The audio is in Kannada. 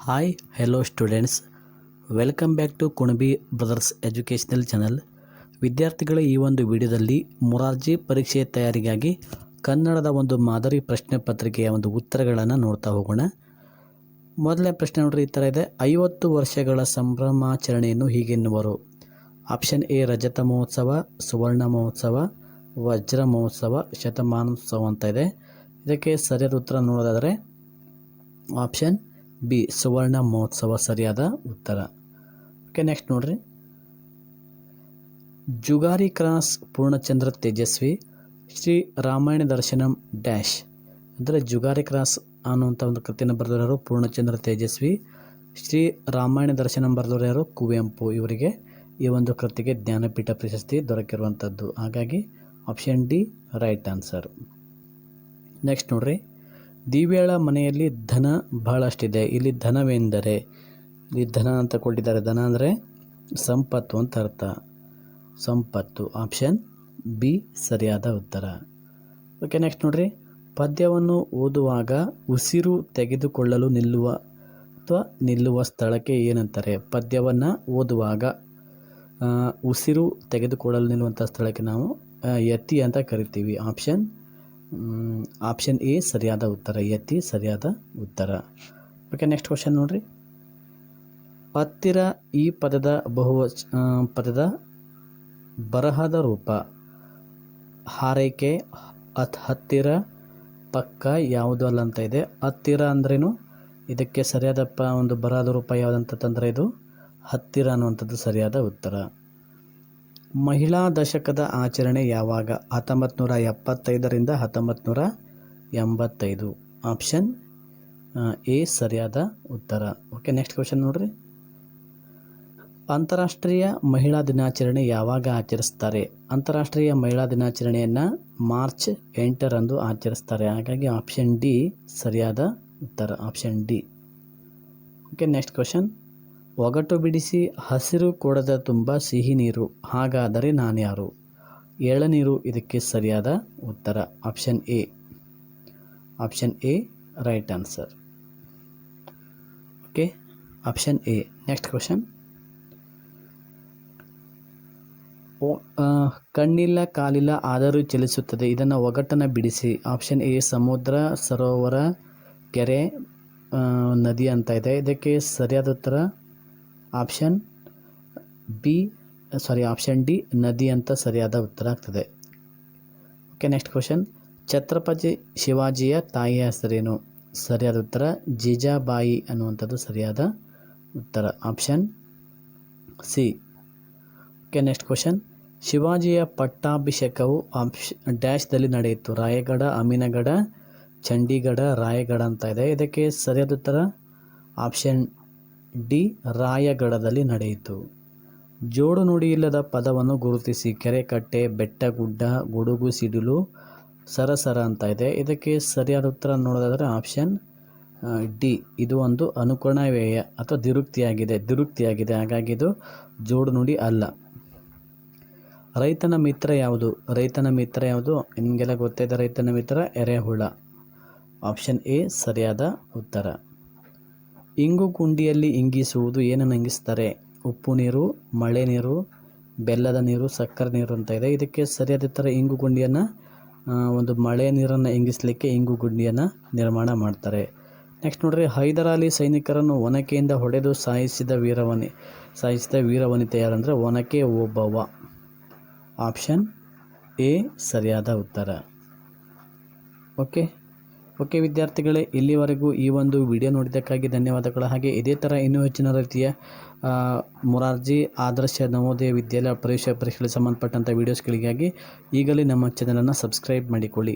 Hi hello students, welcome back to Kunabi brothers educational channel. ವಿದ್ಯಾರ್ಥಿಗಳ ಈ ಒಂದು ವಿಡಿಯೋದಲ್ಲಿ ಮೊರಾರ್ಜಿ ಪರೀಕ್ಷೆ ತಯಾರಿಗಾಗಿ ಕನ್ನಡದ ಒಂದು ಮಾದರಿ ಪ್ರಶ್ನೆ ಪತ್ರಿಕೆಯ ಒಂದು ಉತ್ತರಗಳನ್ನು ನೋಡ್ತಾ ಹೋಗೋಣ. ಮೊದಲನೇ ಪ್ರಶ್ನೆ ನೋಡ್ರಿ, ಈ ಥರ ಇದೆ. 50 ವರ್ಷಗಳ ಸಂಭ್ರಮಾಚರಣೆಯನ್ನು ಹೀಗೆನ್ನುವರು. ಆಪ್ಷನ್ ಎ ರಜತ ಮಹೋತ್ಸವ, ಸುವರ್ಣ ಮಹೋತ್ಸವ, ವಜ್ರ ಮಹೋತ್ಸವ, ಶತಮಾನೋತ್ಸವ ಅಂತ ಇದೆ. ಇದಕ್ಕೆ ಸರಿಯಾದ ಉತ್ತರ ನೋಡೋದಾದರೆ ಆಪ್ಷನ್ ಬಿ ಸುವರ್ಣ ಮಹೋತ್ಸವ ಸರಿಯಾದ ಉತ್ತರ. ಓಕೆ, ನೆಕ್ಸ್ಟ್ ನೋಡ್ರಿ. ಜುಗಾರಿ ಕ್ರಾಸ್ ಪೂರ್ಣಚಂದ್ರ ತೇಜಸ್ವಿ ಶ್ರೀ ರಾಮಾಯಣ ದರ್ಶನಂ ಡ್ಯಾಶ್ ಅಂದರೆ ಜುಗಾರಿ ಕ್ರಾಸ್ ಅನ್ನುವಂಥ ಒಂದು ಕೃತಿಯನ್ನು ಬರೆದವರು ಪೂರ್ಣಚಂದ್ರ ತೇಜಸ್ವಿ. ಶ್ರೀ ರಾಮಾಯಣ ದರ್ಶನಂ ಬರೆದವರು ಯಾರು? ಕುವೆಂಪು. ಇವರಿಗೆ ಈ ಒಂದು ಕೃತಿಗೆ ಜ್ಞಾನಪೀಠ ಪ್ರಶಸ್ತಿ ದೊರಕಿರುವಂಥದ್ದು. ಹಾಗಾಗಿ option D right answer. Next ನೋಡ್ರಿ. ದಿವ್ಯಾಳ ಮನೆಯಲ್ಲಿ ಧನ ಬಹಳಷ್ಟಿದೆ. ಇಲ್ಲಿ ಧನವೆಂದರೆ, ಇಲ್ಲಿ ಧನ ಅಂತ ಕೊಟ್ಟಿದ್ದಾರೆ. ಧನ ಅಂದರೆ ಸಂಪತ್ತು ಅಂತ ಅರ್ಥ. ಸಂಪತ್ತು. ಆಪ್ಷನ್ ಬಿ ಸರಿಯಾದ ಉತ್ತರ. ಓಕೆ, ನೆಕ್ಸ್ಟ್ ನೋಡ್ರಿ. ಪದ್ಯವನ್ನು ಓದುವಾಗ ಉಸಿರು ತೆಗೆದುಕೊಳ್ಳಲು ನಿಲ್ಲುವ ಸ್ಥಳಕ್ಕೆ ಏನಂತಾರೆ? ಪದ್ಯವನ್ನು ಓದುವಾಗ ಉಸಿರು ತೆಗೆದುಕೊಳ್ಳಲು ನಿಲ್ಲುವಂಥ ಸ್ಥಳಕ್ಕೆ ನಾವು ಯತಿ ಅಂತ ಕರಿತೀವಿ. ಆಪ್ಷನ್ ಎ ಸರಿಯಾದ ಉತ್ತರ. ಯತಿ ಸರಿಯಾದ ಉತ್ತರ. ಓಕೆ, ನೆಕ್ಸ್ಟ್ ಕ್ವಶನ್ ನೋಡ್ರಿ. ಹತ್ತಿರ ಈ ಪದದ ಪದದ ಬರಹದ ರೂಪ. ಹಾರೈಕೆ, ಹತ್ತಿರ, ಪಕ್ಕ, ಯಾವುದು ಅಲ್ಲ ಅಂತ ಇದೆ. ಹತ್ತಿರ ಅಂದ್ರೇನು? ಇದಕ್ಕೆ ಸರಿಯಾದ ಒಂದು ಬರಹದ ರೂಪ ಯಾವುದಂತಂದರೆ ಇದು ಹತ್ತಿರ ಅನ್ನುವಂಥದ್ದು ಸರಿಯಾದ ಉತ್ತರ. ಮಹಿಳಾ ದಶಕದ ಆಚರಣೆ ಯಾವಾಗ? 1975ರಿಂದ 1985. ಆಪ್ಷನ್ ಎ ಸರಿಯಾದ ಉತ್ತರ. ಓಕೆ, ನೆಕ್ಸ್ಟ್ ಕ್ವಶನ್ ನೋಡ್ರಿ. ಅಂತಾರಾಷ್ಟ್ರೀಯ ಮಹಿಳಾ ದಿನಾಚರಣೆ ಯಾವಾಗ ಆಚರಿಸ್ತಾರೆ? ಅಂತಾರಾಷ್ಟ್ರೀಯ ಮಹಿಳಾ ದಿನಾಚರಣೆಯನ್ನು ಮಾರ್ಚ್ 8ರಂದು ಆಚರಿಸ್ತಾರೆ. ಹಾಗಾಗಿ ಆಪ್ಷನ್ ಡಿ ಸರಿಯಾದ ಉತ್ತರ. Option D. Okay, next question. ಒಗಟು ಬಿಡಿಸಿ ಹಸಿರು ಕೊಡದ ತುಂಬ ಸಿಹಿ ನೀರು, ಹಾಗಾದರೆ ನಾನ್ಯಾರು? ಎಳನೀರು ಇದಕ್ಕೆ ಸರಿಯಾದ ಉತ್ತರ. Option A. Option A right answer. Okay, option A. Next question. ಕಣ್ಣಿಲ್ಲ ಕಾಲಿಲ್ಲ ಆದರೂ ಚಲಿಸುತ್ತದೆ, ಇದನ್ನು ಒಗಟನ್ನು ಬಿಡಿಸಿ. ಆಪ್ಷನ್ ಎ ಸಮುದ್ರ, ಸರೋವರ, ಕೆರೆ, ನದಿ ಅಂತ ಇದೆ. ಇದಕ್ಕೆ ಸರಿಯಾದ ಉತ್ತರ ಆಪ್ಷನ್ ಡಿ ನದಿ ಅಂತ ಸರಿಯಾದ ಉತ್ತರ ಆಗ್ತದೆ. Okay, next question. ಛತ್ರಪತಿ ಶಿವಾಜಿಯ ತಾಯಿಯ ಹೆಸರೇನು? ಸರಿಯಾದ ಉತ್ತರ ಜೀಜಾಬಾಯಿ ಅನ್ನುವಂಥದ್ದು ಸರಿಯಾದ ಉತ್ತರ. Option C. Okay, next question. ಶಿವಾಜಿಯ ಪಟ್ಟಾಭಿಷೇಕವು ಡ್ಯಾಶ್ದಲ್ಲಿ ನಡೆಯಿತು. ರಾಯಗಢ, ಅಮೀನಗಢ, ಚಂಡೀಗಢ, ರಾಯಗಢ ಅಂತ ಇದೆ. ಇದಕ್ಕೆ ಸರಿಯಾದ ಉತ್ತರ ಆಪ್ಷನ್ ಡಿ ರಾಯಗಢದಲ್ಲಿ ನಡೆಯಿತು. ಜೋಡು ನುಡಿಯಿಲ್ಲದ ಪದವನ್ನು ಗುರುತಿಸಿ. ಕೆರೆ, ಕಟ್ಟೆ, ಬೆಟ್ಟ, ಗುಡ್ಡ, ಗುಡುಗು, ಸಿಡಿಲು, ಸರಸರ ಅಂತ ಇದೆ. ಇದಕ್ಕೆ ಸರಿಯಾದ ಉತ್ತರ ನೋಡೋದಾದರೆ ಆಪ್ಷನ್ ಡಿ. ಇದು ಒಂದು ಅನುಕರಣ ವ್ಯಯ ಅಥವಾ ದ್ವಿರುಕ್ತಿಯಾಗಿದೆ. ಹಾಗಾಗಿ ಇದು ಜೋಡು ನುಡಿ ಅಲ್ಲ. ರೈತನ ಮಿತ್ರ ಯಾವುದು? ನಿಮಗೆಲ್ಲ ಗೊತ್ತಿದೆ. ರೈತನ ಮಿತ್ರ ಎರೆಹುಳ. ಆಪ್ಷನ್ ಎ ಸರಿಯಾದ ಉತ್ತರ. ಇಂಗು ಗುಂಡಿಯಲ್ಲಿ ಇಂಗಿಸುವುದು ಏನನ್ನು ಇಂಗಿಸ್ತಾರೆ? ಉಪ್ಪು ನೀರು, ಮಳೆ ನೀರು, ಬೆಲ್ಲದ ನೀರು, ಸಕ್ಕರೆ ನೀರು ಅಂತ ಇದೆ. ಇದಕ್ಕೆ ಸರಿಯಾದ ಉತ್ತರ ಇಂಗು ಗುಂಡಿಯನ್ನು ಒಂದು ಮಳೆ ನೀರನ್ನು ಇಂಗಿಸಲಿಕ್ಕೆ ಇಂಗು ಗುಂಡಿಯನ್ನು ನಿರ್ಮಾಣ ಮಾಡ್ತಾರೆ. ನೆಕ್ಸ್ಟ್ ನೋಡ್ರಿ. ಹೈದರಾಲಿ ಸೈನಿಕರನ್ನು ಒನಕೆಯಿಂದ ಹೊಡೆದು ಸಾಯಿಸಿದ ವೀರವನಿತೆ ಯಾರಂದರೆ ಒನಕೆ ಓಬವ್ವ. ಆಪ್ಷನ್ ಎ ಸರಿಯಾದ ಉತ್ತರ. ಓಕೆ ವಿದ್ಯಾರ್ಥಿಗಳೇ, ಇಲ್ಲಿವರೆಗೂ ಈ ಒಂದು ವಿಡಿಯೋ ನೋಡಿದ್ದಕ್ಕಾಗಿ ಧನ್ಯವಾದಗಳು. ಹಾಗೆ ಇದೇ ಥರ ಇನ್ನೂ ಹೆಚ್ಚಿನ ರೀತಿಯ ಮೊರಾರ್ಜಿ ಆದರ್ಶ ನವೋದಯ ವಿದ್ಯಾಲಯ ಪರೀಕ್ಷೆಗಳಿಗೆ ಸಂಬಂಧಪಟ್ಟಂಥ ವೀಡಿಯೋಸ್ಗಳಿಗಾಗಿ ಈಗಲೇ ನಮ್ಮ ಚಾನಲನ್ನು ಸಬ್ಸ್ಕ್ರೈಬ್ ಮಾಡಿಕೊಳ್ಳಿ.